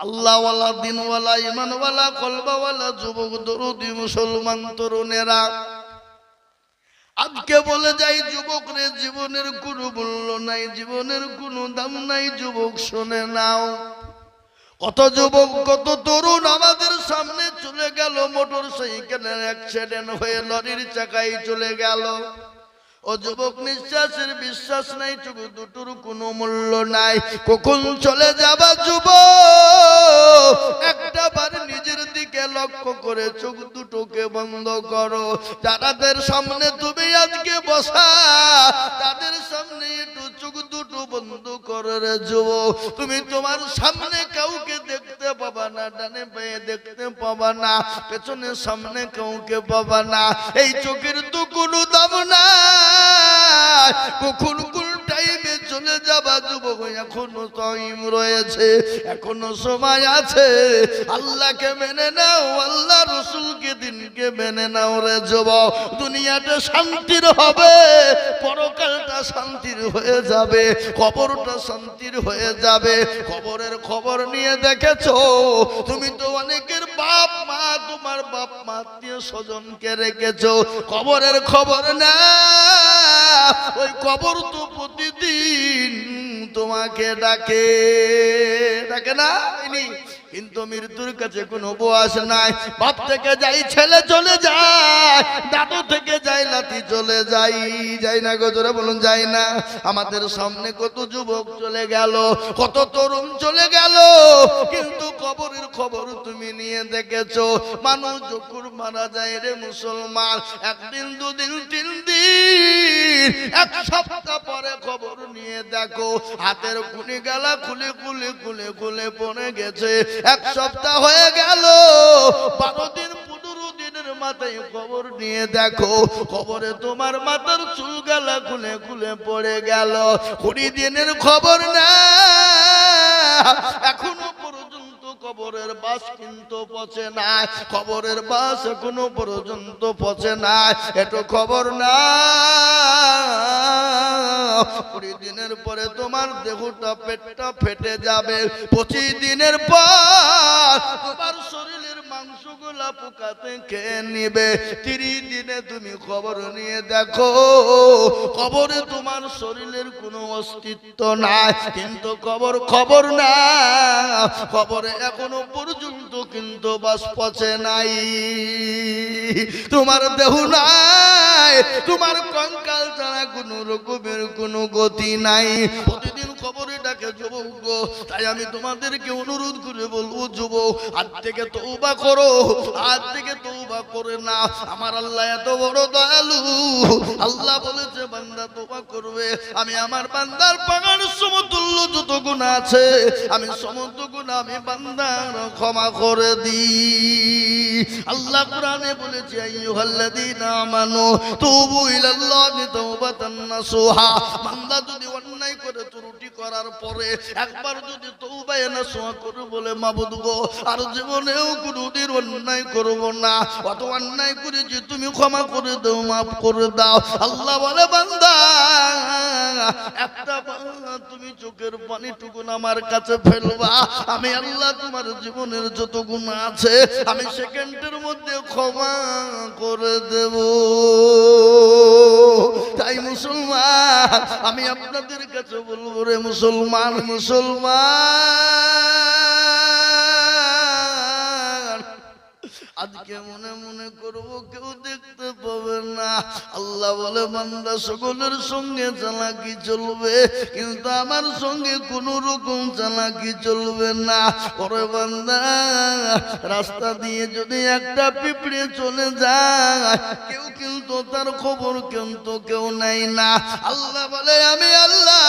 আল্লাহওয়ালা, দিনওয়ালা, ইমানওয়ালা, কলবাওয়ালা যুবক দরদি মুসলমান তরুণেরা, আজকে বলে যাই যুবক রে, জীবনের কোনো মূল্য নাই, জীবনের কোনো দাম নাই। যুবক শুনে নাও, কত যুবক কত তরুণ আমাদের সামনে চলে গেল, মোটর সাইকেলের অ্যাক্সিডেন্ট হয়ে লরির চাকায় চলে গেল। ও যুবক, নিঃশ্বাসের বিশ্বাস নাই, চোখ দুটোর কোনো মূল্য নাই। কখন চলে যাবা যুবক, একটা বার নিজের দিকে লক্ষ্য করে চোখ দুটোকে বন্ধ করো। যাদের সামনে তুমি আজকে বসা, তাদের সামনে একটু চোখ দুটো বন্ধ করো রে যুবক। তুমি তোমার সামনে কাউকে দেখতে পাবা না, ডানে বাঁয়ে দেখতে পাবা না, পেছনে সামনে কাউকে পাবা না। এই চোখের তো কোনো দাম না। কখন কোন টাইমে চলে যাবা যুবক, এখনো টাইম রয়েছে, এখনো সময় আছে। আল্লাহকে মেনে নাও, আল্লাহ রসুলকে দিনকে মেনে নাও রে যুবক। দুনিয়াটা শান্তির হবে, পরকালটা শান্তির হয়ে যাবে, কবরটা শান্তির হয়ে যাবে। কবরের খবর নিয়ে দেখেছো তুমি তো অনেকের বাপ মা, তোমার বাপ মা আত্মীয় স্বজনকে রেখেছো, কবরের খবর না। ওই কবর তো প্রতিদিন তোমাকে ডাকে, ডাকে না? কিন্তু মৃত্যুর কাছে কোনো বয়স নাই। বাপ থেকে যাই ছেলে চলে যায়, দাদু থেকে যাই লাতি চলে যাই, যাই না গো, জোরে বলুন যাই না? আমাদের সামনে কত যুবক চলে গেল, কত তরুণ চলে গেল, কিন্তু কবরের খবর তুমি নিয়ে দেখেছো? মানুষ যখন মারা যায় রে মুসলমান, একদিন দুদিন তিন দিন এক সপ্তাহ পরে খবর নিয়ে দেখো, হাতের কুনি গালা খুলে খুলে খুলে খুলে পড়ে গেছে। এক সপ্তাহ হয়ে গেল, 12 দিন 15 দিনের মাথায় খবর নিয়ে দেখো, খবরে তোমার মাথার চুল গালা খুলে খুলে পড়ে গেল। 20 দিনের খবর না, এখনো পর্যন্ত কবরের বাস কিন্তু পচে না, কবরের বাস এখনো পর্যন্ত পচে না। এটো খবর না, 20 দিনের পরে তোমার দেহটা পেটটা ফেটে যাবে। 25 দিনের পর তোমার শরীরের মাংসগুলা পোকাতে খেয়ে নিবে। 30 দিনে তুমি খবর নিয়ে দেখো, কবরে তোমার শরীরের কোনো অস্তিত্ব নাই। কিন্তু কবর খবর না, কবরে এখনো পর্যন্ত কিন্তু বাস পচে নাই। তোমার দেহ নাই, তোমার কঙ্কাল ছাড়া কোনো রকমের কোনো গতি নাই। প্রতিদিন খবরে ডাকে যুবক গো। তাই আমি তোমাদেরকে অনুরোধ করে বলবো যুবক, আজ থেকে তওবা করো, আজ থেকে তওবা করে না। আমার আল্লাহ এত বড় দয়ালু, আল্লাহ বলেছে বান্দা তওবা করবে, আমি আমার বান্দার পাহাড় সমতুল্য যত গুনাহ আছে, আমি সমস্ত গুনাহ আমি বান্দার ক্ষমা করে দিই। আল্লাহ কোরআনে বলেছে আইয়ুহাল্লাযীনা আমানু তুবু ইলাল্লাহি তাওবাতান নাসুহা। বান্দা যদি অন্যায় করে, ত্রুটি করার পরে একবার যদি তওবায়ে নাসুহা করে বলে, মাবুদ গো আর জীবনেও কোনোদিন অন্যায় করব না, অত অন্যায় করেছি তুমি ক্ষমা করে দাও, মাফ করে দাও। আল্লাহ বলে বান্দা, একটা তুমি চোখের পানিটুকু আমার কাছে ফেলবা, আমি আল্লাহ তোমার জীবনের যত গুনাহ আছে আমি সেকেন্ডের মধ্যে ক্ষমা করে দেব। তাই মুসলমান, আমি আপনাদের কাছে বলবো রে মুসলমান, মুসলমান আজকে মনে মনে করবো কেউ দেখতে পাবে না। আল্লাহ বলে বান্দা সকলের সঙ্গে চালাকি চলবে, কিন্তু আমার সঙ্গে কোনো রকম চালাকি চলবে না। ওরে বান্দা, রাস্তা দিয়ে যদি একটা পিঁপড়ে চলে যায়, কেউ কিন্তু তার খবর কিন্তু কেউ নেয় না। আল্লাহ বলে আমি আল্লাহ,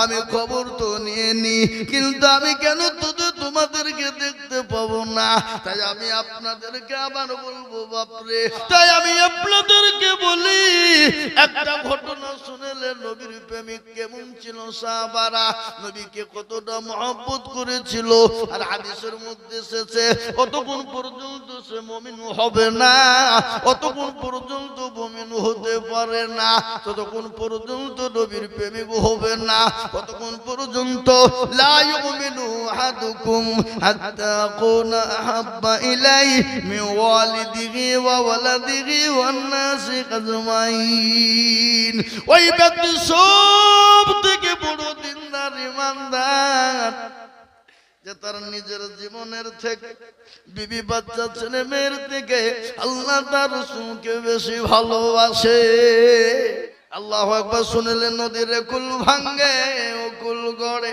আমি খবর তো নিয়ে নি, কিন্তু আমি কেন তোদের তোমাদেরকে দেখতে পাবো না। তাই আমি আপনাদেরকে আবার বলবো বাপরে, তাই আমি আপনাদেরকে বলি একটা ঘটনা শুনেলে নবীর প্রেমিক কেমন ছিল সাহাবারা, নবীকে কতটা মহব্বত করেছিল। আর হাদিসের মধ্যে এসেছে কতক্ষণ পর্যন্ত সে মুমিন হবে না, কতক্ষণ পর্যন্ত মুমিন হতে পারে না, ততক্ষণ পর্যন্ত নবীর প্রেমিক হবে না, কতক্ষণ পর্যন্ত লা ইউমিনু আহাদুকুম হাত্তা আকুনা আহাব্বা ইলাইহি মিন ওয়ালিদিহি ওয়া ওয়ালাদিহি ওয়ান নাসি আজমাইন। ওই ব্যক্তি সব থেকে বড় দিনদার ইমানদার যে তার নিজের জীবনের থেকে, বিবি বাচ্চা ছেলে মেয়ের থেকে আল্লাহ তার রাসূলকে বেশি ভালোবাসে। আল্লাহু আকবার শুনলে নদীর কুল ভাঙ্গে ও কুল গড়ে,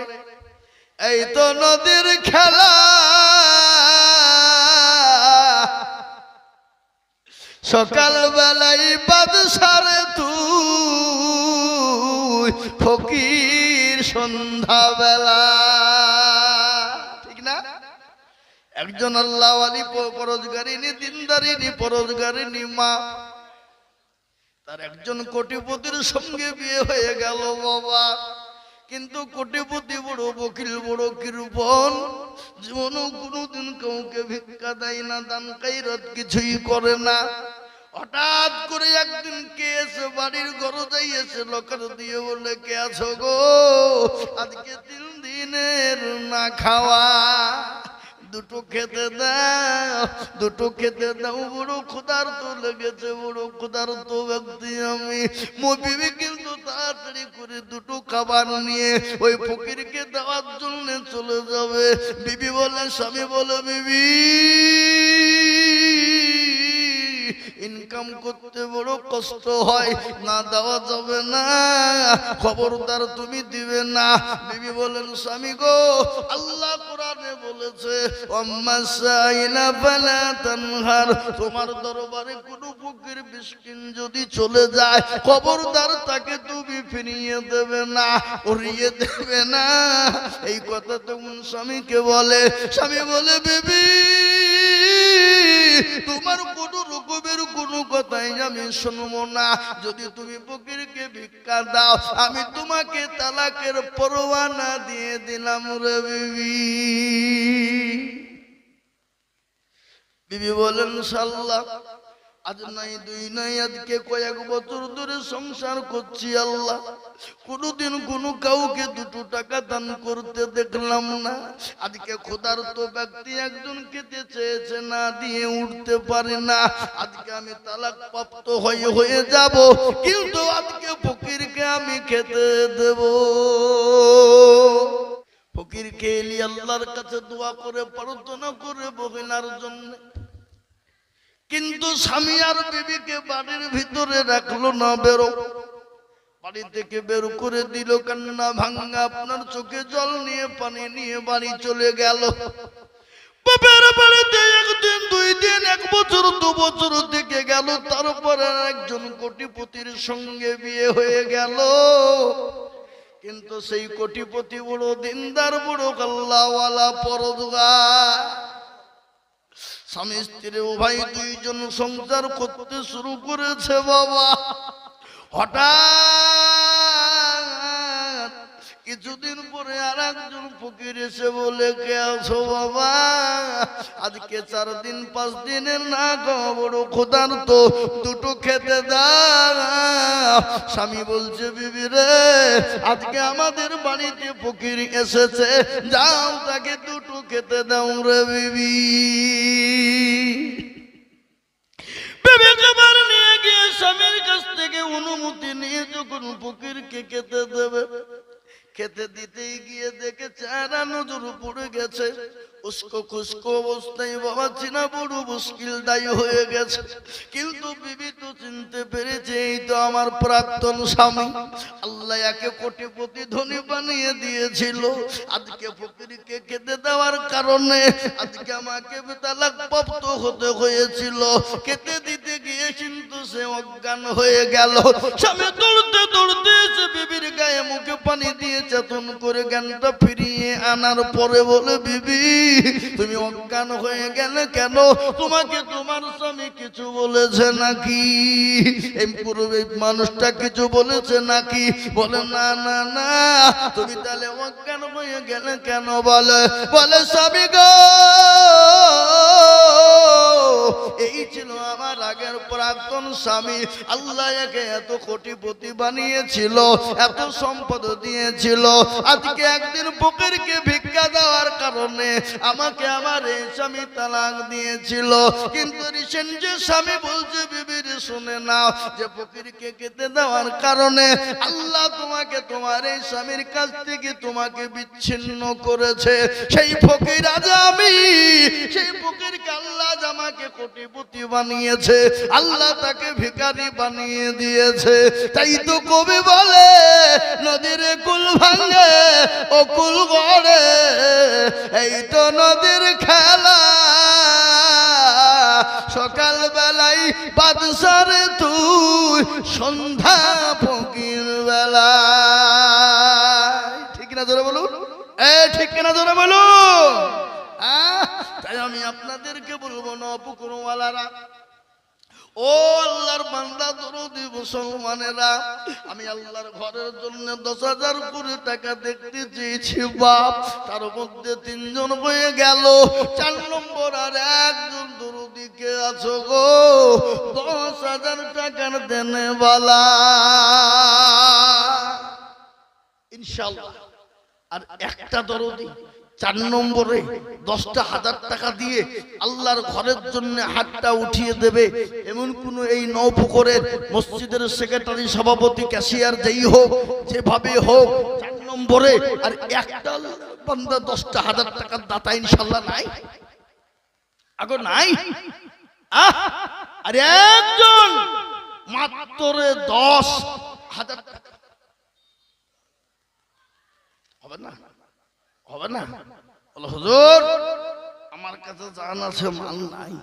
এই তো নদীর খেলা। সকাল বেলায় বাদশারে তুই ফকির সন্ধ্যা বেলা, ঠিক না? একজন আল্লাহ ওয়ালি পরোজগারিনী দিনদারিনী পরোজগারিনী মা, তার একজন কোটিপতির সঙ্গে বিয়ে হয়ে গেল বাবা। কিন্তু কোটিপতি বড় বকিল, বড় কৃপণ, জীবনও কোনোদিন কাউকে ভিক্ষা দেয় না, দান খায়রাত কিছুই করে না। হঠাৎ করে একদিন কে এসে বাড়ির দরজায় এসে লকার দিয়ে বলে, কে আছো গো? আজকে 3 দিনের না খাওয়া, দুটো খেতে দাও, দুটো খেতে দাও, বড় ক্ষুধার্ত লেগেছে, বড় ক্ষুধার্ত ব্যক্তি আমি। বিবি কিন্তু তাড়াতাড়ি করে দুটো খাবার নিয়ে ওই ফকিরকে দেওয়ার জন্য চলে যাবে। বিবি বলে, স্বামী বলে, বিবি ইনকাম করতে বড় কষ্ট হয়, না দেওয়া যাবে না, খবরদার তুমি দিবে না। বিবি বলেন, স্বামী গো, আল্লাহ কোরআনে বলেছে তোমার দরবারে কোন ফকির মিসকিন যদি চলে যায়, খবরদার তাকে তুমি ফিরিয়ে দেবে না, উড়িয়ে দেবে না। এই কথা তখন স্বামীকে বলে। স্বামী বলে, বিবি তোমার কোন রকমের কোন কথাই আমি শুনবো না। যদি তুমি ফকিরকে ভিক্ষা দাও, আমি তোমাকে তালাকের পরোয়ানা দিয়ে দিলাম রে বিবি। বিবি বলেন, সাল্লাহ, আজ নাই 2 নাই, আজকে কয়েক বছর ধরে সংসার করছি আল্লাহ, কোনদিন কোন কাউকে 2 টাকা দান করতে দেখলাম না। আজকে ক্ষুধার্ত ব্যক্তি একজন খেতে চেয়েছে, না দিয়ে উঠতে পারে না। আজকে আমি তালাক প্রাপ্ত হয়ে যাব, কিন্তু আজকে ফকিরকে আমি খেতে দেব। ফকিরকে এলি আল্লাহর কাছে দোয়া করে প্রার্থনা করে বহিনার জন্য, কিন্তু স্বামী আর বিবিকে বাড়ির ভিতরে রাখলো না, বেরো, বাড়ি থেকে বের করে দিল। কান্না ভাঙ্গা, আপনার চোখে জল নিয়ে পানি নিয়ে বাড়ি চলে গেল। বাবার বাড়িতে 1 দিন 2 দিন 1 বছর 2 বছর থেকে গেল। তারপরে একজন কোটিপতির সঙ্গে বিয়ে হয়ে গেল। কিন্তু সেই কোটিপতি বড় দিনদার, বড় আল্লাহওয়ালা পরোজগার। স্বামী স্ত্রী উভয় 2 জন সংসার করতে শুরু করেছে বাবা। হঠাৎ কিছুদিন পরে আর একজন ফকির এসে বলে, কে আছো বাবা? আজকে 4 দিন 5 দিনের না খাওয়া, বড় ক্ষুধার্ত, 2টো খেতে দাও। স্বামী বলছে, বিবি রে, আজকে আমাদের বাড়িতে ফকির এসেছে, যাও তাকে 2টো খেতে দাও রে বিবি। বিবি খাবার নিয়ে গিয়ে স্বামীর কাছ থেকে অনুমতি নিয়ে যখন ফকিরকে খেতে দেবে, খেতে দিতেই গিয়ে দেখে চেহারা নজর পড়ে গেছে, উস্কো খুস্কো অবস্থায় বাবা চিনা বড় মুশকিল দায়ী হয়ে গেছে। কিন্তু বিবি তো চিনতে পেরেছে, এই তো আমার প্রাক্তন স্বামী। আল্লাহ একে কোটিপতি ধনী বানিয়ে দিয়েছিল, আজকে ফকিরকে খেতে দেওয়ার কারণে আজকে আমাকে তালাক প্রাপ্ত হতে হয়েছিল। খেতে দিতে গিয়ে কিন্তু সে অজ্ঞান হয়ে গেল। স্বামী দৌড়তে দৌড়তে এসে বিবির গায়ে মুখে পানি দিয়ে চেতন করে জ্ঞানটা ফিরিয়ে আনার পরে বলে, বিবি তুমি অজ্ঞান হয়ে গেলে কেন? তোমাকে তোমার স্বামী কিছু বলেছে নাকি? এই পূর্বে মানুষটা কিছু বলেছে নাকি? বলে না না না। তুমি তাহলে অজ্ঞান হয়ে গেলে কেন? বলে স্বামী গো, এই ছিল আমার আগের প্রাক্তন স্বামী। আল্লাহ একে এত কোটিপতি বানিয়েছিল, এত সম্পদ দিয়েছিল। আজকে একদিন ফকিরকে ভিক্ষা দেওয়ার কারণে আমাকে আমার এই স্বামী তালাক দিয়েছিল। কিন্তু রিসেন্ট যে স্বামী বলছে বিবির শুনে নাও, যে ফকিরকে খেতে দেওয়ার কারণে আল্লাহ তোমাকে তোমার এই স্বামীর কাছ থেকে তোমাকে বিচ্ছিন্ন করেছে। সেই ফকির আজ আমি, সেই ফকিরকে আল্লাহ আমাকে কোটিপতি বানিয়েছে, আল্লাহ তাকে ভিখারি বানিয়ে দিয়েছে। তাই তো কবি বলে নদীর কুল ভাঙে ও কুল গড়ে, এই তো নদীর খেলা। সকাল বেলায় বাদশারে তুই, সন্ধ্যা ফকির বেলা। ঠিক না জোরে বলুন? ঠিক না জোরে বলুন? তাই আমি আপনাদেরকে বলবো না পুকুরওয়ালারা, ও আল্লাহর বান্দা দরদি মুসলমানেরা, আমি আল্লাহর ঘরের জন্য 10,000 করে টাকা দেখতে চেয়েছি বাপ, তার মধ্যে 3 জন হয়ে গেল। 4 নম্বর আর একজন দরদি কে আছো গো? 10,000 টাকার দেনে বালা ইনশাআল্লাহ। আর একটা দরদি 4 নম্বরে 10,000 টাকা দিয়ে আল্লাহর ঘরের জন্য হাতটা উঠিয়ে দেবে, এমন কোন এই নৌপুকুরের মসজিদের সেক্রেটারি, সভাপতি, ক্যাশিয়ার যেই হোক, যেভাবে হোক, 4 নম্বরে আর একটা বান্দা 10,000 টাকার দাতা ইনশাআল্লাহ নাই? আগে নাই? আর একজন মাত্র 10,000 টাকা হবে না? হবে না? বলো হুজুর আমার কাছে জান আছে, মাল নাই,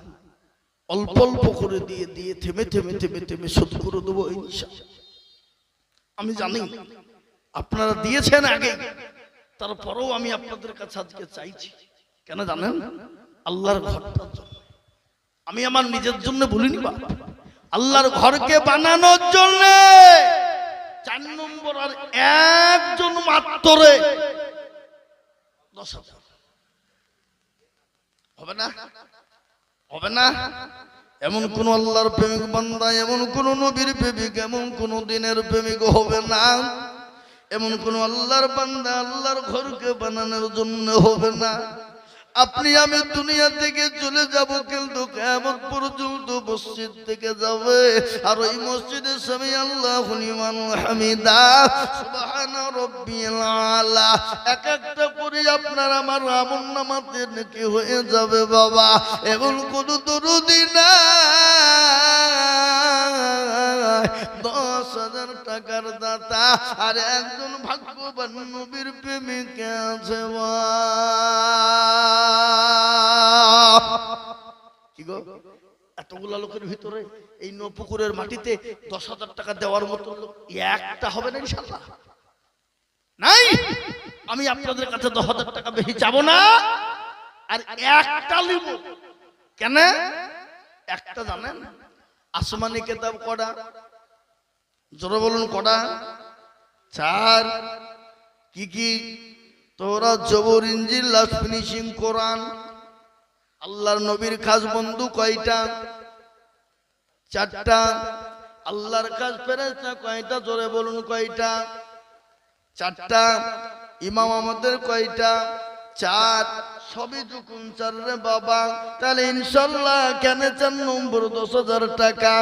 অল্প অল্প করে দিয়ে দিয়ে থেমে থেমে থেমে থেমে শোধ করে দেবো ইনশাআল্লাহ। আমি জানি আপনারা দিয়েছেন আগে, তারপরেও আমি আপনাদের কাছে আজকে চাইছি। কেন জানেন? আল্লাহর ঘরটার জন্য। আমি আমার নিজের জন্য বলিনি বা, আল্লাহর ঘরকে বানানোর জন্য। 4 নম্বর আর একজন মাত্র 10,000 হবে না? হবে না? এমন কোন আল্লাহর প্রেমিক বান্দা, এমন কোন নবীর প্রেমিক, এমন কোন দিনের প্রেমিক হবে না, এমন কোন আল্লাহর বান্দা আল্লাহর ঘরকে বানানোর জন্য হবে না। আপনি আমি দুনিয়া থেকে চলে যাব, কিন্তু কিয়ামত পর্যন্ত মসজিদ থেকে যাবে। আর ওই মসজিদে সামি আল্লাহু লিমান হামিদা, সুবহানা রাব্বিয়াল আলা, এক একটা করে আপনার আমার আমলনামাতে নেকি হয়ে যাবে বাবা। এমন কোন দরুদি না 10,000 টাকার দাতা আর একজন ভাগ্যবান নবীর প্রেমিক আছে কি গো? এতগুলা লোকের ভিতরে এই নপুকুরের মাটিতে 10,000 টাকা দেওয়ার মতো লোক একটা হবে না ইনশাআল্লাহ? নাই। আমি আপনাদের কাছে 10,000 টাকা বেশি চাবো না, আর একটা নিব। কেন? একটা জানেন? আসমানি কিতাব কটা? জোরে বলুন কটা? 4। কি কি? তওরাত, জবুর, ইনজিল, লাস্ট ফিনিশিং কোরআন। আল্লাহর নবীর খাস বন্ধু কয়টা? 4টা। আল্লাহর খাস ফেরেশতা কয়টা? জোরে বলুন কয়টা? 4টা। ইমাম আমাদের কয়টা? 4। সবই যখন 4 রে বাবা, তাহলে ইনশাআল্লাহ কেন 4 নম্বর 10,000 টাকা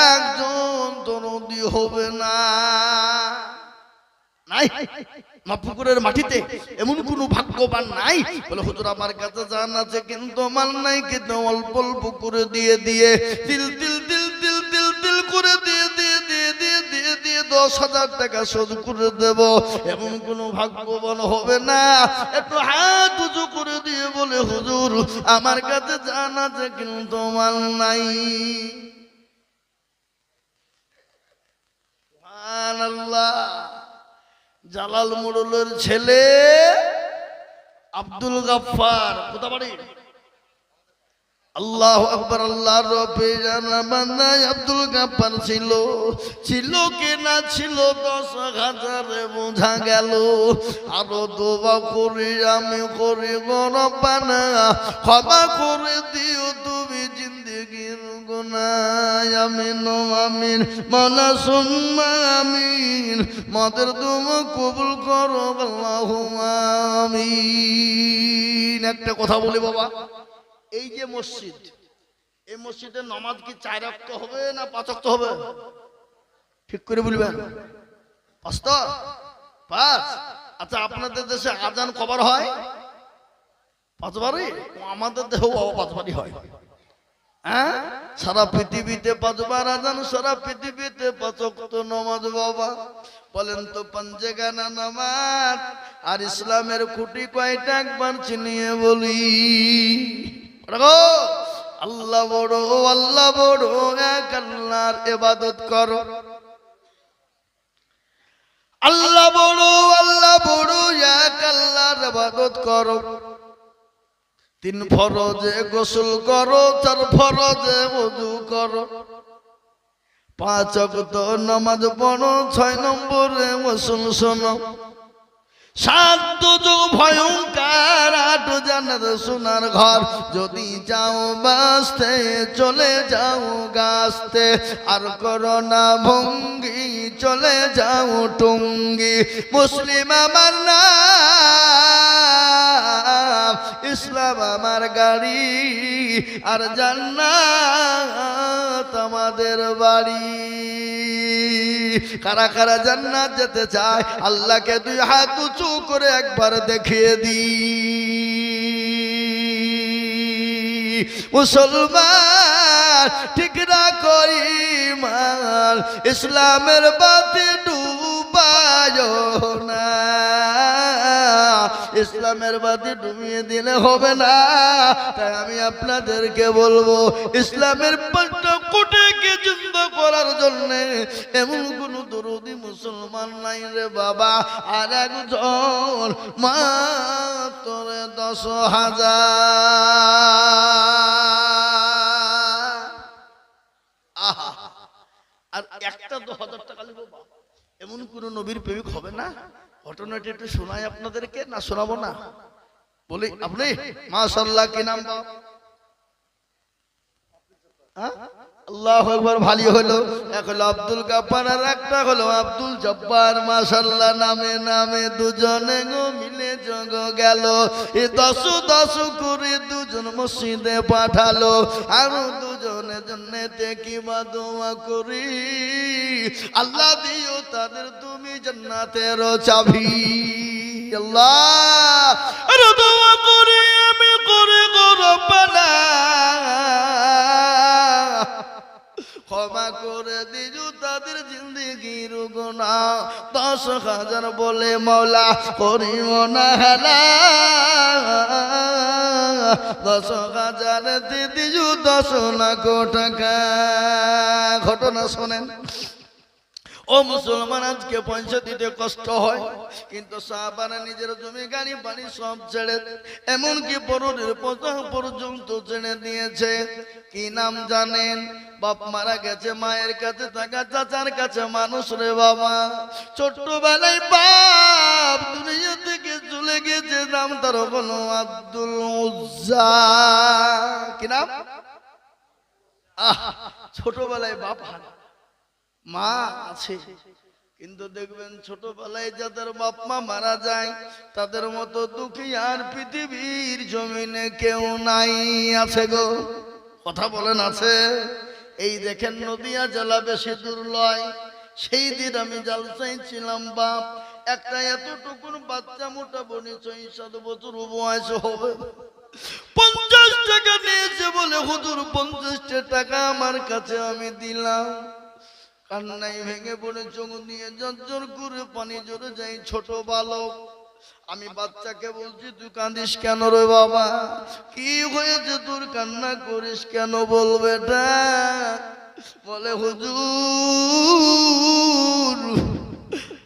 একজন দরদি হবে না? নাই। নপুকুরের মাটিতে এমন কোন ভাগ্যবান নাই বলে হুজুর আমার কাছে জান আছে কিন্তু মাল নাই, কিন্তু অল্প অল্প করে দিয়ে দিয়ে তিল তিল তিল তিল তিল তিল করে দিয়ে দিয়ে দিয়ে দিয়ে দিয়ে দিয়ে 10,000 টাকা শোধ করে দেব, এমন কোন ভাগ্যবান হবে না। একটু হাত উঁচু করে দিয়ে বলে হুজুর আমার কাছে জান আছে কিন্তু মাল নাই। সুবহানাল্লাহ। জালাল মোড়লের ছেলে আব্দুল গাফফার কোথা বাড়ি? আল্লাহু আকবার। আল্লাহর রবের বান্দা আব্দুল গাফফার ছিল কি না ছিল 10,000 বোঝা গেল। আরো দোয়া করি আমি করি গো রব্বানা, ক্ষমা করে দিও তুমি জিন্দেগির গুনাহ। আমিন আমিন মাওলা সুম্মা আমিন। মাদের দোয়া কবুল করো আল্লাহুম্মা আমিন। একটা কথা বলি বাবা, এই যে মসজিদ, এই মসজিদে নামাজ কি 4 ওয়াক্ত হবে না 5 ওয়াক্ত হবে? ঠিক করে বলবেন। 5? আচ্ছা, আপনাদের দেশে আজান কবার হয়? 5 বারই? আমাদের দেশেও 5 বারই হয়। হ্যাঁ, সারা পৃথিবীতে 5 বার আজান, সারা পৃথিবীতে 5 ওয়াক্ত নামাজ। বাবা বলেন তো পাঞ্জেগানা নামাজ আর ইসলামের খুঁটি কয়টা একবার চিনিয়ে বলি। আল্লাহ বড়, আল্লাহ বড়, এক আল্লাহর ইবাদত করো। আল্লাহ বড়, আল্লাহ বড়, এক আল্লাহর ইবাদত করো। 3 ফরজে গোসল করো, 4 ফরজে ওযু করো, 5 ওয়াক্ত নামাজ পড়ো, 6 নম্বরে গোসল শোনো। 7 দুজক ভয়ঙ্কর, 8 জান্নাত সোনার ঘর। যদি যাও বাঁচতে চলে যাও গাছতে, আর করো না ভঙ্গি চলে যাও টুঙ্গি। মুসলিম আমার নাম, ইসলাম আমার গাড়ি, আর জান্নাত আমাদের বাড়ি। কারা কারা জান্নাত যেতে চায় আল্লাহকে 2 হাত উঁচু করে একবার দেখিয়ে দি। মুসলমান ঠিক রাখো ঈমান, ইসলামের বাতি ডুবায় না। ইসলামের বাতি ডুবিয়ে দিলে হবে না। তাই আমি আপনাদেরকে বলবো, ইসলামের 5টা কোটিকে জিন্দা করার জন্য এমন কোন দরদি মুসলমান নাই রে বাবা। আর একজন মাত্র 10,000। আহা, আর একটা 10,000 টাকা লিখো। এমন কোন নবীর প্রেমিক হবে না? ঘটনাটি একটু শোনাই আপনাদেরকে, না শোনাবো না? বলি আপনি মাশাআল্লাহ কি নাম? আল্লাহু আকবার। ভালো হলো। এক হলো আব্দুল গাফফার আর একটা হলো আব্দুল জব্বার। মাশাআল্লাহ, নামে নামে দুজনে গো মিলে জগ গেল। এই 10 করে দুজন মসজিদে পাঠালো। আর দুজনে জান্নাতে কি দোয়া করি, আল্লাহ দিও তাদের তুমি জান্নাতের চাবি। আল্লাহ আর দোয়া করি আমি করে গো রব্বানা, ক্ষমা করে দিও তাদের জিন্দেগির গুনাহ। 10,000 বলে মাওলা করিও না হেলা। 10,000 দিও 10 লাখ টাকা। ঘটনা শোনেন। ও মুসলমান, আজকে পয়সা দিতে কষ্ট হয়, কিন্তু সাহাবারা নিজের জমি গাড়ি বাড়ি সব ছেড়ে, এমনকি পরের পোশাক পর্যন্ত ছেড়ে দিয়েছে। কি নাম জানেন? বাপ মারা গেছে, মায়ের কাছে থাকা, চাচার কাছে মানুষ রে বাবা। ছোট্টবেলায় বাপ দুনিয়া থেকে চলে গেছে, নাম তার হলো আব্দুল উজ্জা। কি নাম? ছোটবেলায় বাপ হারা, মা আছে, কিন্তু দেখবেন ছোটবেলায় যাদের বাপ মা মারা যায় তাদের মতো দুঃখী আর পৃথিবীর জমিনে কেউ নাই। আছে গো? কথা বলেন আছে? এই দেখেন নদিয়া জেলা বেশি দূর লয়, সেই দিন আমি জালসায় ছিলাম। বাপ একটা এতটুকুন বাচ্চা, মোটামুটি 6-7 বছর বয়স হবে, 50 টাকা নিয়েছে বলে হুজুর 50 টাকা আমার কাছে আমি দিলাম। কান্নাই ভেঙে পড়ে চোখ নিয়ে জর্জর করে পানি জোরে যাই। ছোট বালক, আমি বাচ্চাকে বলছি তুই কাঁদিস কেন রে বাবা? কি হয়েছে তোর, কান্না করিস কেন? বলবে এটা। বলে হুজুর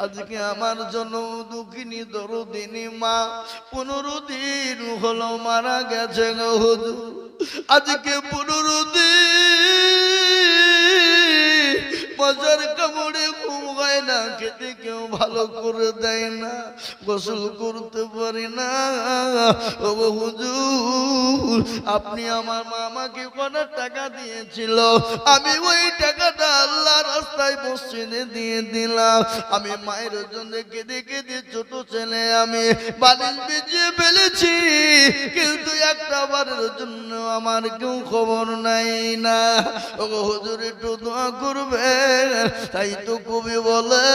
আজকে আমার জন্য দুঃখিনী দরদিনী মা 15 দিন হলো মারা গেছে গো হুজুর। আজকে 15 দিন মজার কামড়ে ঘুম হয় না, খেতে কেউ ভালো করে দেয় না, গোসল করতে পারি না। ও হুজুর, আপনি আমার মামাকে কটা টাকা দিয়েছিল, আমি ওই টাকাটা আল্লাহ রাস্তায় মসজিদে দিয়ে দিলাম। আমি মায়ের জন্য কেঁদে কেঁদে ছোট ছেলে আমি বালিশ বিছিয়ে ফেলেছি, কিন্তু একটা বারের জন্য আমার কেউ খবর নাই না। ও হুজুর, একটু দোয়া করবে। তাই তো কবি বলে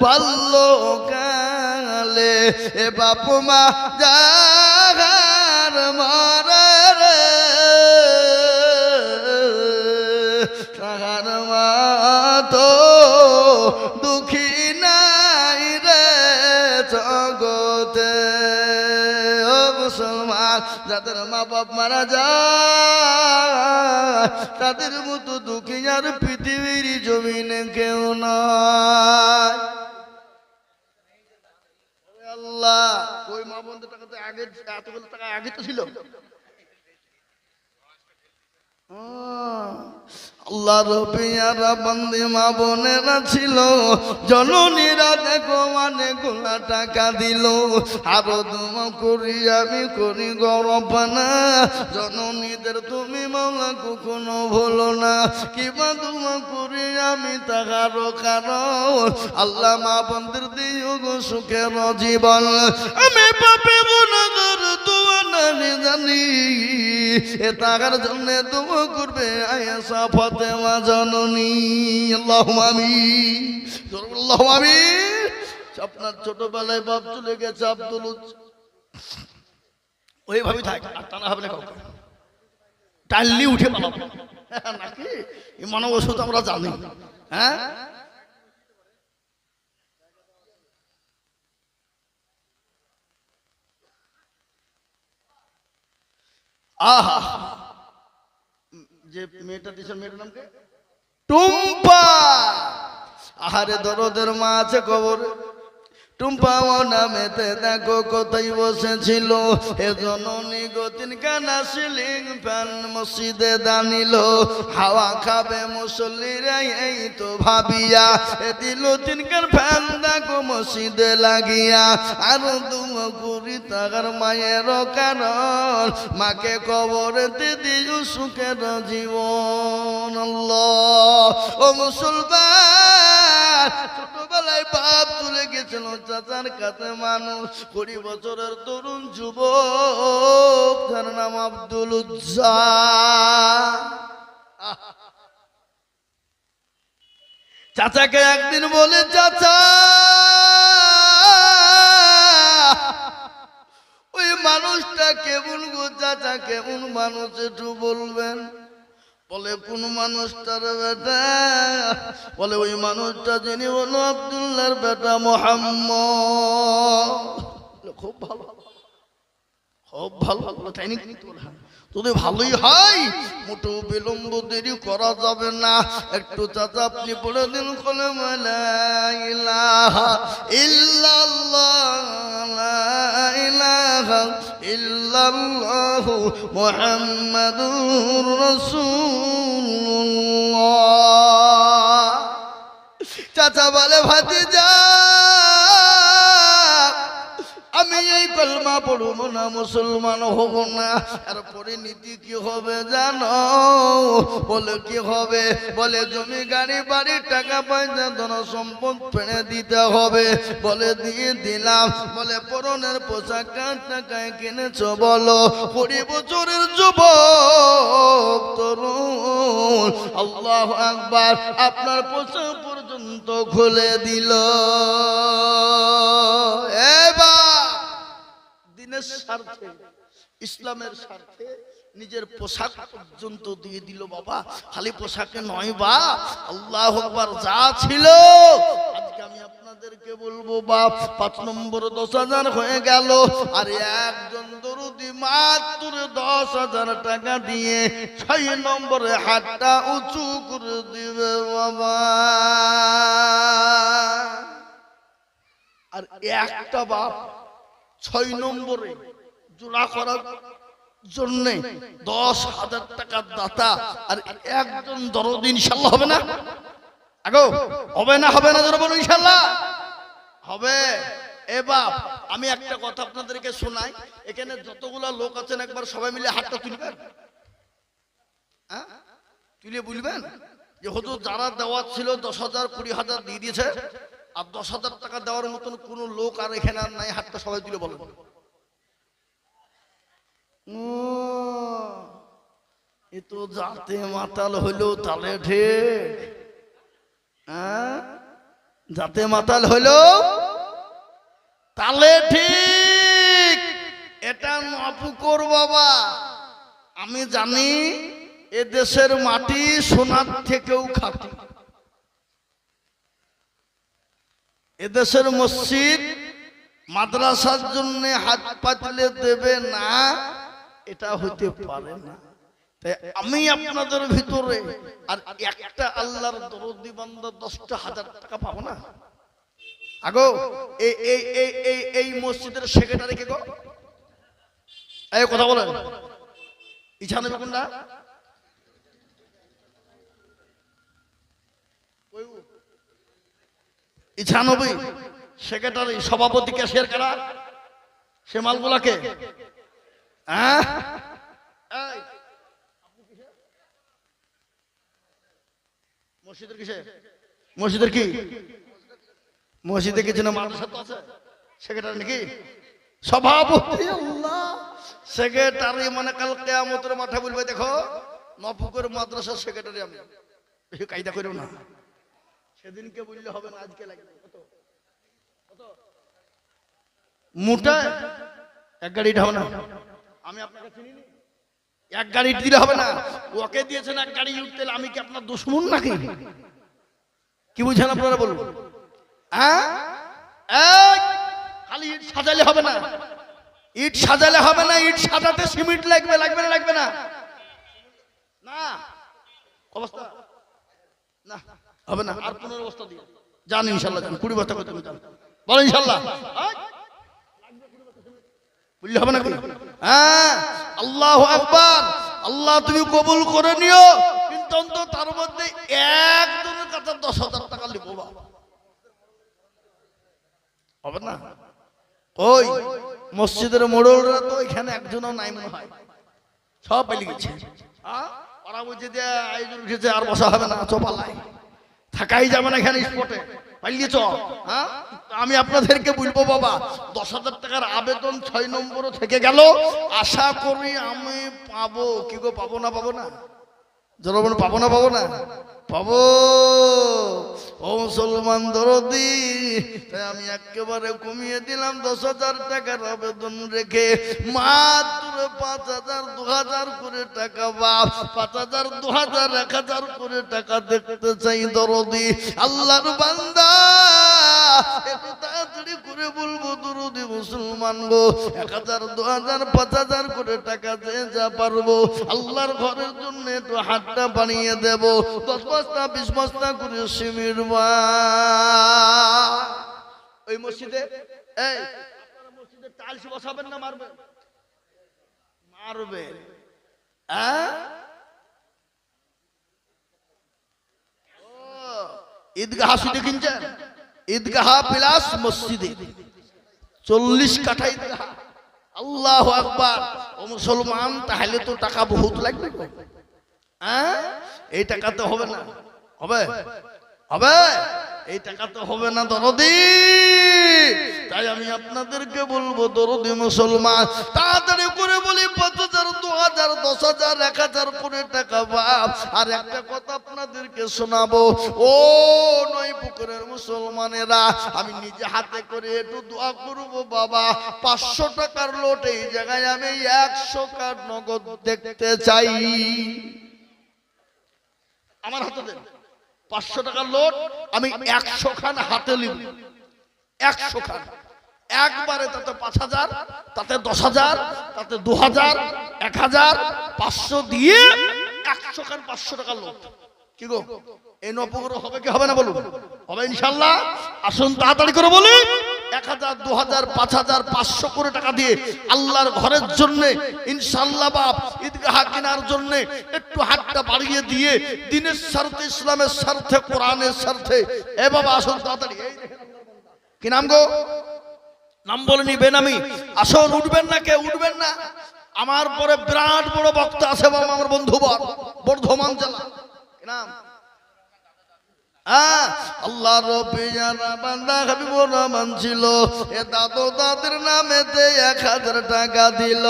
বাল্যকালে এ বাপ মা যার মারে রে, তাহার মা তো দুঃখী নাই রে জগতে। ও মুসলমান, যাদের মা বাপ মারা যায় তাদের মতো দুঃখী আর পৃথিবীর জমিনে কেউ নয়। আল্লাহ, ওই মা বোনদের টাকা তো আগে, এতগুলো টাকা আগে তো ছিল। আল্লাহ রবিয়ারা বন্দে মা বোনেরা ছিল, জননীরা দেখো অনেকগুলা টাকা দিল। আরো দোয়া করি আমি করি গরবানা, জননীদের তুমি মাওলা কখনো ভুলো না। কিবা দোয়া করি আমি তাহারও কারণ আল্লাহ মা বোনদের দিও গো সুখের জীবন। আমি পাপে গুনাহগার দোয়া নাহি জানি, এ টাকার জন্য দোয়া করবে আয়েশা ফাতেমা জননী। আল্লাহুম্মা আমিন, আল্লাহুম্মা আমিন। আপনার ছোটবেলায় বাপ চলে গেছে আব্দুল, ওইভাবে থাক, আর টানা হবে না কাউকে, টানলি উঠে পালাবো নাকি? এই মানব ওষুধ আমরা জানি। হ্যাঁ, আহা, যে মেয়েটা দিয়েছেন, মেয়েটার নাম কি? টুম্পা। আহারে দরদের মা আছে কবরে। টুম্পা ও নামেতে দেখো কোথায় বসেছিল। এ জননী গো তিনখানা সিলিং ফ্যান মসজিদে দানিল, হাওয়া খাবে মুসল্লিরা এই তো ভাবিয়া এ দিল তিনখান ফ্যান দেখো মসজিদে লাগিয়া। আর দুয়া করি তার মায়ের কারণ মাকে কবরেতে দিও সুখের জীবন। আল্লাহ, ও মুসলমান, ছোটবেলায় বাপ চলে গেছিল চাচার কাছে মানুষ, 20 বছরের তরুণ যুবক, তার নাম আব্দুল উজ্জামান। চাচাকে একদিন বলে, চাচা ওই মানুষটা কেমন গো চাচা, কেমন মানুষ একটু বলবেন? বলে কোন মানুষটার বেটা? বলে ওই মানুষটা যিনি হলো আব্দুল্লাহর বেটা মুহাম্মদ। খুব ভালো, খুব ভালো, তাই নাকি? যদি ভালোই হয়, মোটেও বিলম্ব দেরি করা যাবে না। একটু চাচা আপনি পড়ে দিন কলেমা লা ইলাহা ইল্লাল্লাহ, লা ইলাহা ইল্লাল্লাহু মুহাম্মাদুর রাসূলুল্লাহ। চাচা বলে, ভাতিজা আমি এই কলমা পড়ব না, মুসলমান হব না। এরপরে নীতি কি হবে জানো? বলে কি হবে? বলে জমি গাড়ি বাড়ি টাকা পয়সা ধন সম্পদ ফেলে দিতে হবে। বলে দিয়ে দিলাম। বলে পরনের পোশাক কার টাকায় কিনেছ বলো? 20 বছরের যুবক তরুণ, আল্লাহু আকবার, আপনার পোশাক পর্যন্ত খুলে দিল। দিনের স্বার্থে, ইসলামের স্বার্থে নিজের পোশাক পর্যন্ত দিয়ে দিল বাবা। খালি পোশাকে নয় বা, আল্লাহু আকবার, যা ছিল। আজকে আমি আপনাদেরকে বলবো বাপ, 5 নম্বর 10,000 হয়ে গেল, আর একজন দরুদি মাত্র 10,000 টাকা দিয়ে 6 নম্বরে হাতটা উঁচু করে দিবে বাবা। আর একটা বাপ 6 নম্বরে জোড়া করার জন্য 10,000 টাকার দাতা, আর একজন দরদি ইনশাআল্লাহ হবে না? আগো হবে না? হবে না? বলুন ইনশাআল্লাহ হবে। এ বাপ, আমি একটা কথা আপনাদেরকে শোনাই। এখানে যতগুলা লোক আছেন একবার সবাই মিলে হাতটা তুলবেন, হ্যাঁ তুলে বলবেন যে হুজুর যারা দেওয়া ছিল 10,000 20,000 দিয়ে দিয়েছে, আর 10,000 টাকা দেওয়ার মতন কোন লোক আর এখানে আর নাই। হাতটা সবাই তুলে বলবেন। এ তো যাতে মাতাল হইলো তালে ঠিক, হ্যাঁ যাতে মাতাল হইলো তালে ঠিক। এটা নপুকর বাবা। আমি জানি এ দেশের মাটি সোনার থেকেও খাঁটি। এদেশের মসজিদ মাদ্রাসার জন্য হাত পাতলে দেবে না, এটা হইতে পারে না। তাই আমি আপনাদের ভিতরে আর একটা আল্লাহর দরদি বান্দা 10,000 টাকা পাবো না? আগো এই এই এই এই এই মসজিদের সেক্রেটারি কে গো? এই কথা বলেন। ইচ্ছা নেবে কোনটা? ইচ্ছা নবী সেক্রেটারি, সভাপতি, ক্যাশিয়ার কারা? সে মালগুলাকে হ্যাঁ মসজিদের কিসে? মসজিদের কি? মসজিদে কিছু না, মাদ্রাসা তো আছে। সেক্রেটারি নাকি সভাপতি? আল্লাহ, সেক্রেটারি মানে কাল কিয়ামতের মাঠে বলবে দেখো নপুকুর মাদ্রাসার সেক্রেটারি আমি। বেশি কায়দা করেও না, সেদিনকে বললে হবে না, আজকে লাগবে। কত কত মোটা এক গাড়ি হবে না? আমি আপনাকে চিনি না, এক গাড়ি দিলে হবে না। ওকে দিয়েছেন এক গাড়ি উঠতে, আমি কি আপনার দুশমন নাকি? কি বুঝেন আপনারা বলুন? হ্যাঁ খালি ইট সাজালে হবে না, ইট সাজালে হবে না। ইট সাজাতে সিমেন্ট লাগবে, লাগবে না? লাগবে না? না অবস্থা না হবে না। আর 15 বস্তা দিয়ে যান ইনশাআল্লাহ, যান 20 বস্তা করতে যান, বলেন ইনশাআল্লাহ। বললে হবে না? হ্যাঁ আল্লাহু আকবার। আল্লাহ তুমি কবুল করে নিও, কিন্তু অন্তত তার মধ্যে একজনের কাছে 10,000 টাকা লিব বাবা, হবে না? ওই মসজিদের মোড়লরা তো এখানে একজনও নাই মনে হয়, সব পালিয়ে গেছে। ওরা বুঝে যে আয়োজন উঠেছে, আর বসা হবে না, চপালাই থাকাই যাবে না এখানে স্পটে, পালিয়ে চ। হ্যাঁ আমি আপনাদেরকে বলবো বাবা, 10,000 টাকার আবেদন 6 নম্বর থেকে গেল। আশা করি আমি পাবো। কি গো পাবো না? পাবো না? জনগণ পাবো না? পাবো না? পাবো। ও মুসলমান দরদি, তাই আমি একেবারে কমিয়ে দিলাম 10,000 টাকার আবেদন রেখে মাত্র 5,000 2,000 করে টাকা, বাপ 5,000 2,000 1,000 করে টাকা দেখতে চাই দরদি আল্লাহর বান্দা। একটু তাড়াতাড়ি করে বলবো দরদি মুসলমান গো, 1,000 2,000 5,000 করে টাকা দিয়ে যা পারবো আল্লাহর ঘরের জন্য একটু হাতটা বানিয়ে দেব। 10 বস্তা 20 বস্তা করে সিমেন্ট। ওই মসজিদে এই আপনারা মসজিদে টাইলস বসাবেন না মারবেন? মারবেন। ঈদগাহ শুধু কিনছেন? ঈদগাহ প্লাস মসজিদে 40 কাঠা ঈদগাহ। আল্লাহু আকবার। ও মুসলমান, তাহলে তো টাকা বহুত লাগবে। এই টাকা তো হবে না। হবে? হবে? এই টাকা তো হবে না দরদি। তাই আমি আপনাদেরকে বলবো দরদি মুসলমান, তাড়াতাড়ি করে বলি 5,000 2,000 10,000 1,000 করে টাকা বাপ। আর একটা কথা আপনাদেরকে শোনাবো, ও নয় পুকুরের মুসলমানেরা, আমি নিজে হাতে করে একটু দোয়া করবো বাবা। 500 টাকার লোট এই জায়গায় আমি 100 কার নগদ দেখতে চাই। আমার হাতে দেন 500 টাকার লোট, আমি 100 খান হাতে নিব। 100 খান একবারে, তাতে 5,000, তাতে 10,000, তাতে 2,000 1,000 500 দিয়ে 100 খান 500 টাকার লোট। কি গো এই নপুকুর হবে কি হবে না বলুন? হবে ইনশাআল্লাহ। আসুন তাড়াতাড়ি করে বলি 1000, 2000, 5000, 500 করে টাকা দিয়ে আল্লাহর ঘরের জন্য ইনশাআল্লাহ বাপ ঈদগাহ কেনার জন্য একটু হাতটা বাড়িয়ে দিয়ে দ্বীনের স্বার্থে, ইসলামের স্বার্থে, কোরআনের স্বার্থে এ বাবা আসুন তাড়াতাড়ি। এই দেখেন কি নাম গো? নাম বলেনি, বেনামি। আসুন, উঠবেন না, কে উঠবেন না। আমার পরে বিরাট বড় বক্তা আছে বাবা, আমার বন্ধু বর্ধমান জেলা। কি নাম? আল্লাহ রবিয়ানা বান্দা হাবিবুর রহমান ছিল। এ দাদু দাদির নামেতে 1000 টাকা দিল।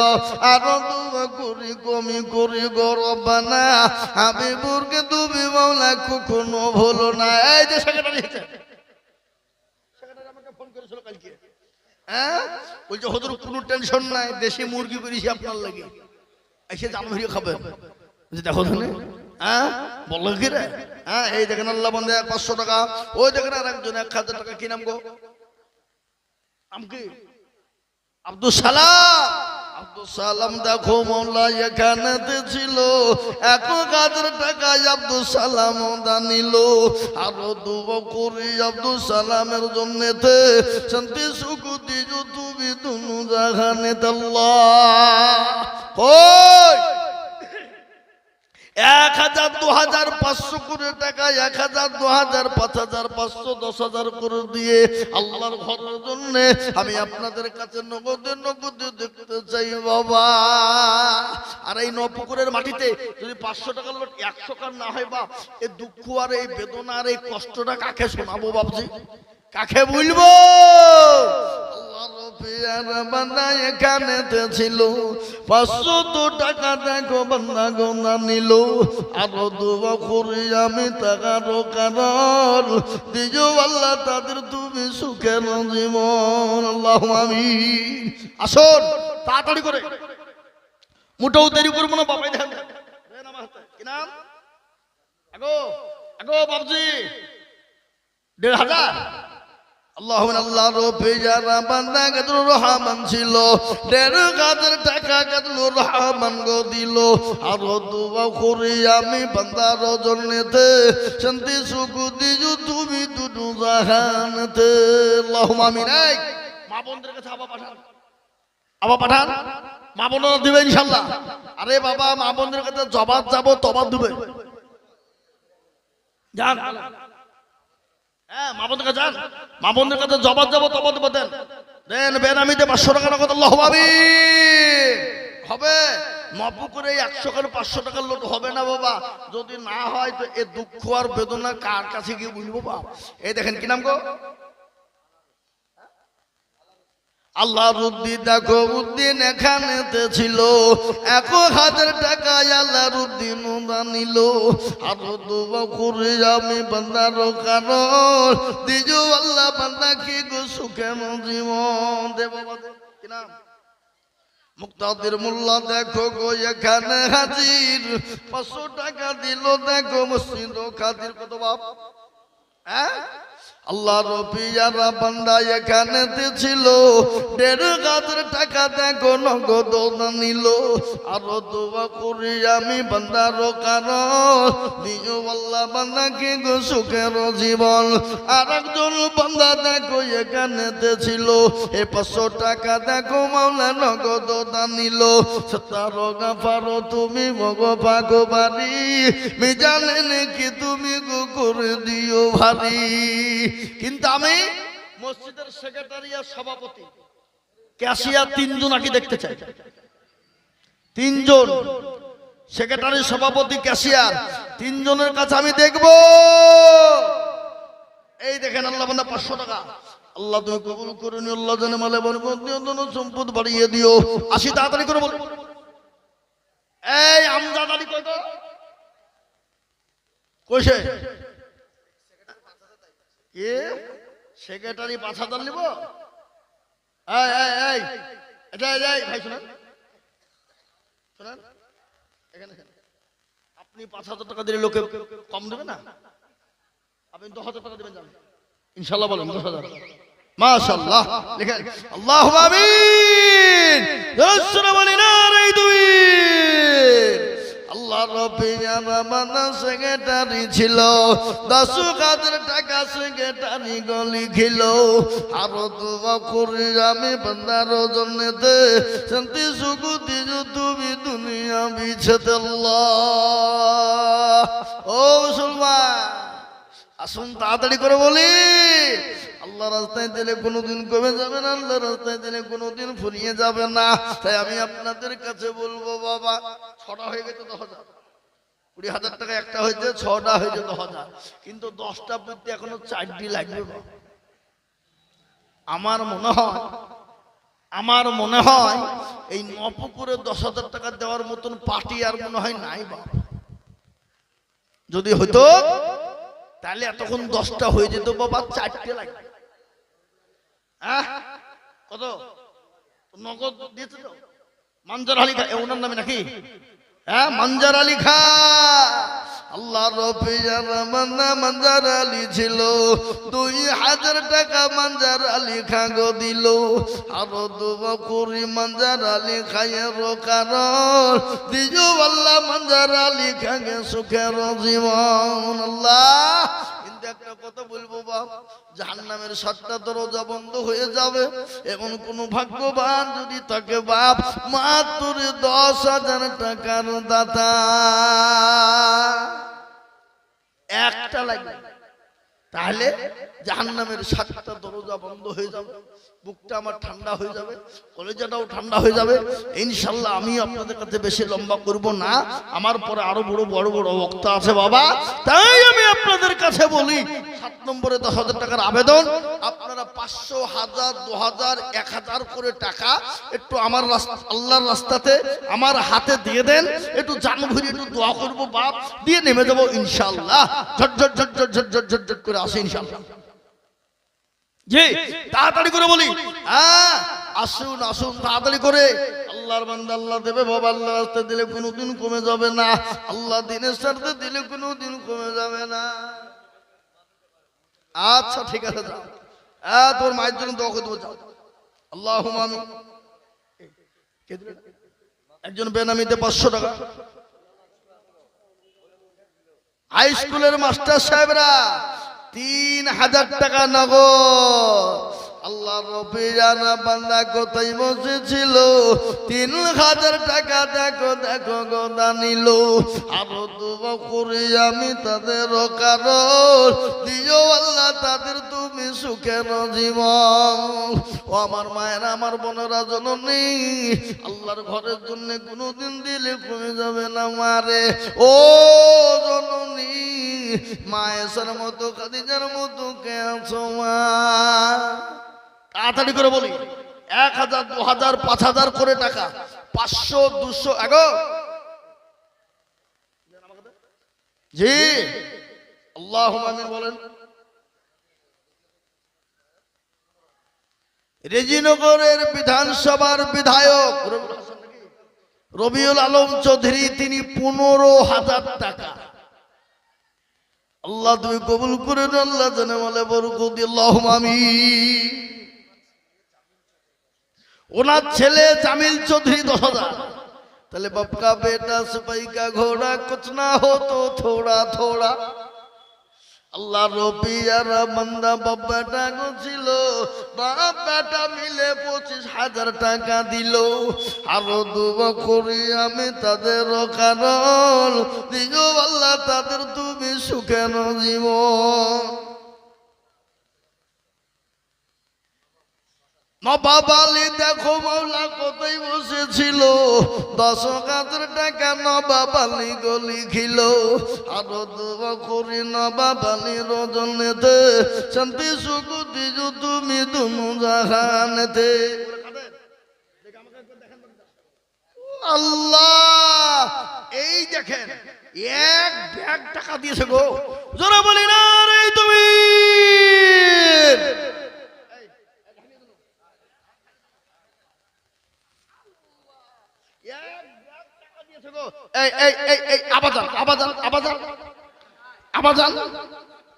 আরো দুয়া করি কমি করি গরবানা হাবিবুরকে তুমি মাওলা কখনো ভুলো না। এই যে সেক্রেটারি আছে, সেক্রেটারি আমাকে ফোন করেছিল কালকে। বলছে হুজুর কোনো টেনশন নাই, দেশি মুরগি করেছি আপনার লাগে, এসে জানুয়ারি খাবেন। দেখো বললো কি রে? এই দেখেন আল্লাহ বন্ধে 500 টাকা। ওই দেখেন আর একজন 1000 টাকা। কি নাম গো? নাম কি? আব্দুল সালাম। আব্দুল সালাম দেখো মোল্লা এখানে ছিল 1000 টাকা আব্দুল সালাম দানিল। আরো দুয়া করি আব্দুল সালামের জন্যতে শান্তি সুখ দিও তুমি দুনু জাহানে আল্লাহ। কই 1000, 2000, 500 করে টাকা, 1000, 2000, 5000, 500, 10000 করে দিয়ে আল্লাহর ঘরের জন্য আমি আপনাদের কাছে নগদে দেখতে চাই বাবা। আর এই নপুকুরের মাটিতে যদি 500 টাকার লোট 100 টাকা না হয় বা এই দুঃখ আর এই বেদনা আর এই কষ্টটা কাকে শোনাবো বাবজি? কাকে বলবো? বান্দা এখানে ছিল 500 টাকা দেখো বান্দা গোনা নিল। আরো দুয়া করি আমি টাকারও কারণ দিও আল্লাহ তাদের তুমি সুখের জীবন। আল্লাহু আমিন। আসুন তাড়াতাড়ি করে, মোটেও দেরি করবো না বাবাই। দেখেন কি নাম? আগো আগো বাবজি 1500। আল্লাহ আল্লাহ রবিয়ানা বান্দা কাদুর রহমান ছিল 1500 টাকা কাদুর রহমান গো দিল। আরো দুয়া করি আমি বান্দার জন্যতে শান্তি সুখ দিও তুমি দুনু জাহানেতে। আল্লাহুম্মা আমিন। এই মা বোনদের কাছে আবার পাঠান, আবার পাঠান। মা বোনরা দিবে ইনশাআল্লাহ। আরে বাবা মা বোনদের কাছে জবাব যাবো, তবাব দিবে। যান মা বোনদের কাছে যান, মা বোনদের কাছে জবাব যাবো, তবাব দেন। দেন বেনামিতে 500 টাকা নগদ। আল্লাহুম্মা আমিন। হবে নপুকুরে 100 টাকা 500 টাকার লোট হবে না বাবা। যদি না হয় তো এ দুঃখ আর বেদনা কার কাছে গিয়ে বুঝবো বাবা? এই দেখেন কি নাম গো? আল্লাহ রুদ্দি দেখো উদ্দিন এখানেতে ছিল 1000 টাকা আল্লাহ রুদ্দিন দানিল। আরো দুয়া করি আমি বান্দার কারণ দিও আল্লাহ বান্দা কি গো সুখের জীবন দে বাবা। কি নাম? মুক্তাদির মোল্লা দেখো গো এখানে হাজির 500 টাকা দিল। দেখো মসজিদ খাদির কত বাপ। আল্লাহ রবিয়ানা বান্দা এখানে ছিল 1500 টাকা দেখো নগদ নিল। আরো দোয়া করি আমি বান্দার কারণ দিও আল্লাহ বান্দাকে গো সুখের জীবন। আর একজন বান্দা দেখো এখানে ছিল 500 টাকা দেখো মাওলা নগদ দানিল। সত্তারো গাফারো তুমি মগো ভাগবাড়ি মিজানে নাকি তুমি গো করে দিও ভারী। কিন্তু আমি মসজিদের সেক্রেটারি আর সভাপতি ক্যাশিয়ার 3 জন আগে দেখতে চাই। 3 জন সেক্রেটারি, সভাপতি, ক্যাশিয়ার 3 জনের কাছে আমি দেখব। এই দেখেন আল্লাহ বান্দা 500 টাকা। আল্লাহ তুমি কবুল করে নিও। আল্লাহ জানে মালে বরকত দিও, সম্পদ বাড়িয়ে দিও। আসি তাড়াতাড়ি করে বল। এই আমজাদ আলী কই গো? কইছে কে সেক্রেটারি 5000 নিব? এই এই এই এটা এই ভাই শুনুন শুনুন, এখানে আপনি 5000 টাকা দিলে লোকে কম দেবে না? আপনি 10000 টাকা দিবেন, জানেন ইনশাআল্লাহ। বলেন 10000। মাশাআল্লাহ। লিখেন আল্লাহু আমিন। আসসালামু আলাইকুম। আল্লাহ রবিয়ার মানা সেক্রেটারি ছিল, 10,000 টাকা সেক্রেটারি গলি খিল। আরো দোয়া করি আমি বান্দার জন্যতে শান্তি সুখ দিও তুমি দুনিয়া বিছেতে আল্লাহ। ও মুসলমান আসুন তাড়াতাড়ি করে বলি, আল্লাহ রাস্তায় দিলে কোনোদিন কমে যাবে না, আল্লাহ রাস্তায় দিলে কোনোদিন ফুরিয়ে যাবে না। তাই আমি আপনাদের কাছে বলবো বাবা, 6টা হয়ে গেছে 10,000, 20,000 টাকা একটা হয়েছে, 6টা হয়েছে 10,000, কিন্তু 10টা পড়তে এখনো 4টি লাগবে। আমার মনে হয় এই নপুকুরে 10,000 টাকা দেওয়ার মতন পার্টি আর মনে হয় নাই বাবা। যদি হইতো তাহলে এতক্ষণ 10টা হয়ে যেত বাবা, 4টে লাগবে। কত নগদ দিয়েছে তো মানজার আলী খা, ওনার নামে নাকি? মানজার আলী খা। আল্লাহ রবিয়ার মান্না মানজার আলী ছিল, 2,000 টাকা মানজার আলী খা গো দিল। আরো দোয়া করি মানজার আলী খায়ের কারণ দিজু আল্লাহ মানজার আলী খাগে সুখের জীবন। আল্লাহ একটা কথা বলবো বাপ, জাহান্নামের 7টা দরজা বন্ধ হয়ে যাবে, এমন কোন ভাগ্যবান যদি থাকে বাপ, মাত্র 10,000 টাকার দাতা একটা লাগবে, তাহলে জাহান্নামের 7টা দরজা বন্ধ হয়ে যাবে, বুকটা আমার ঠান্ডা হয়ে যাবে, কলেজাটাও ঠান্ডা হয়ে যাবে ইনশাল্লাহ। আমি আপনাদের কাছে বেশি লম্বা করব না, আমার পরে আরো বড় বড় বক্তা আছে বাবা। তাই আমি আপনাদের কাছে বলি, 7 নম্বরে 10,000 টাকার আবেদন, আপনারা 500, 1000, 2000, 1000 করে টাকা একটু আমার আল্লাহর রাস্তাতে আমার হাতে দিয়ে দেন, একটু জান ভরি একটু দোয়া করবো বাপ, দিয়ে নেমে যাবো ইনশাল্লাহ। ঝট ঝট ঝট ঝট ঝট ঝট ঝট ঝট করে আসে ইনশাল্লাহ। জি তাড়াতাড়ি করে বলি, আসুন আসুন তাড়াতাড়ি করে। আল্লাহর বান্দা আল্লাহ দেবে বাবা, আল্লাহ রাস্তায় দিলে কোনোদিন কমে যাবে না, আল্লাহ দিনের স্বার্থে দিলে কোনোদিন কমে যাবে না। আচ্ছা ঠিক আছে যাও, তোর মায়ের জন্য দোয়া করে দেবো, যাও। আল্লাহুম্মা আমিন। একজন বেনামিতে 500 টাকা, হাই স্কুলের মাস্টার সাহেবরা 3,000 টাকা নগদ। আল্লাহ রবিয়ানা বান্দা কোথায় বসেছিল, 3,000 টাকা দেখো দেখো গোদা নিল। আরো দোয়া করি আমি তাদের কারণ দিও আল্লাহ তাদের তুমি সুখের জীবন। ও আমার মায়েরা, আমার বোনেরা, জননী, আল্লাহর ঘরের জন্য কোনোদিন দিলে কমে যাবে না মারে। ও জননী, মায়ের মতো খাদিজার মতো কে আছো মা? তাড়াতাড়ি করে বলি, 1,000, 2,000, 5,000 করে টাকা, 500, 200 আগো। জি আল্লাহুম্মা আমিন বলেন। রেজিনগরের বিধানসভার বিধায়ক রবিউল আলম চৌধুরী, তিনি 15,000 টাকা। আল্লাহ তুমি কবুল করে দাও, আল্লাহ জানে বলে বরকত দিও, আল্লাহুম্মা আমিন। ওনার ছেলে জামিল চৌধুরী 10,000। তাহলে বাপ কা বেটা সিপাही का घोड़ा कुछ ना हो तो थोड़ा थोड़ा। আল্লাহ রবিয়ার বান্দা বাপ বেটা ছিল, বাপ বেটা মিলে 25,000 টাকা দিল। আরো দোয়া করি আমি তাদের কারণ দিও আল্লাহ তাদের তুমি সুখের জীবন। নবাব আলী দেখো মাওলা কোথায় বসেছিল, 10,000 টাকা নবাব আলী গলি খিল। আরো দোয়া করি নবাব আলীর জন্যতে শান্তি সুখ দিও তুমি দুনু জাহানেতে। আল্লাহ এই দেখেন 1 ব্যাগ টাকা দিয়েছে গো, জোরে বলি না রে তুমি।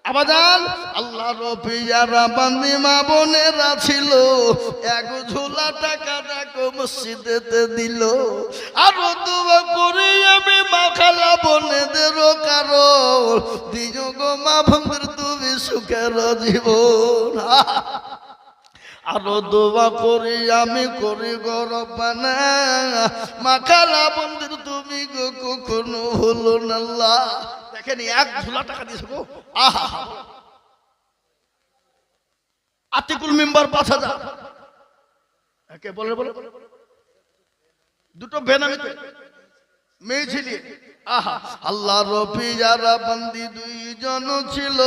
আবাজান আল্লাহর পিয়ারা বান্দি মা বোনেরা ছিল, এক ঝোলা টাকা দেখো মসজিদেতে দিল। আরো দোয়া করি আমি মা খালা বোনেদেরও কারণ, দিও গো মা বোনদের তুমি সুখের জীবন। আরো দোয়া করি আমি করি গরবানা, মা খালা বোনদের তুমি গো কখনো হলো না আল্লাহ। দেখেন এক ঝোলা টাকা দিয়েছে গো, আহা। আতিকুল মেম্বার ৫,০০০, একে বলে বলে দুটো বেনামিতে মেয়ে ছিলি, আহা। আল্লাহর পিয়ারা বান্দি দুইজন ছিল,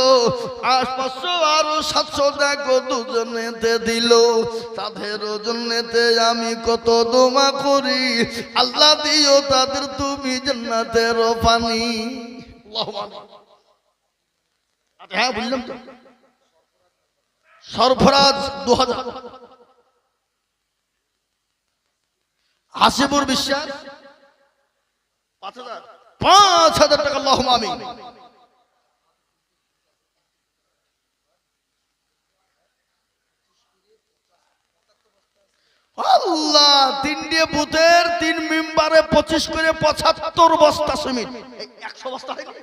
৫০০ আর ৭০০ দেখো দুজনেতে দিল। তাদের জন্যতে আমি কত দোয়া করি, আল্লাহ দিও তাদের তুমি জান্নাতের পানি। হ্যাঁ বুঝলাম তো। সরফরাজ ২০০০, হাসিবুর বিশ্বাস ৫,০০০ টাকা। আল্লাহুম্মা আমিন। আল্লাহ, ৩টে বুথের ৩ মেম্বারে ২৫ করে ৭৫ বস্তা সিমেন্ট, ১০০ বস্তা হয়ে গেল।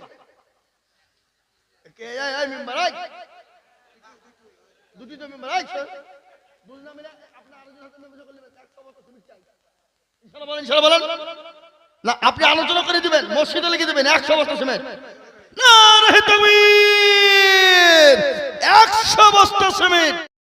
দুটি তো মেম্বার বুঝলাম না, আপনি আলোচনা করে দিবেন, মসজিদে লিখে দিবেন ১০০ বস্তা সিমেন্ট। নারে তাকবীর, ১০০ বস্তা সিমেন্ট।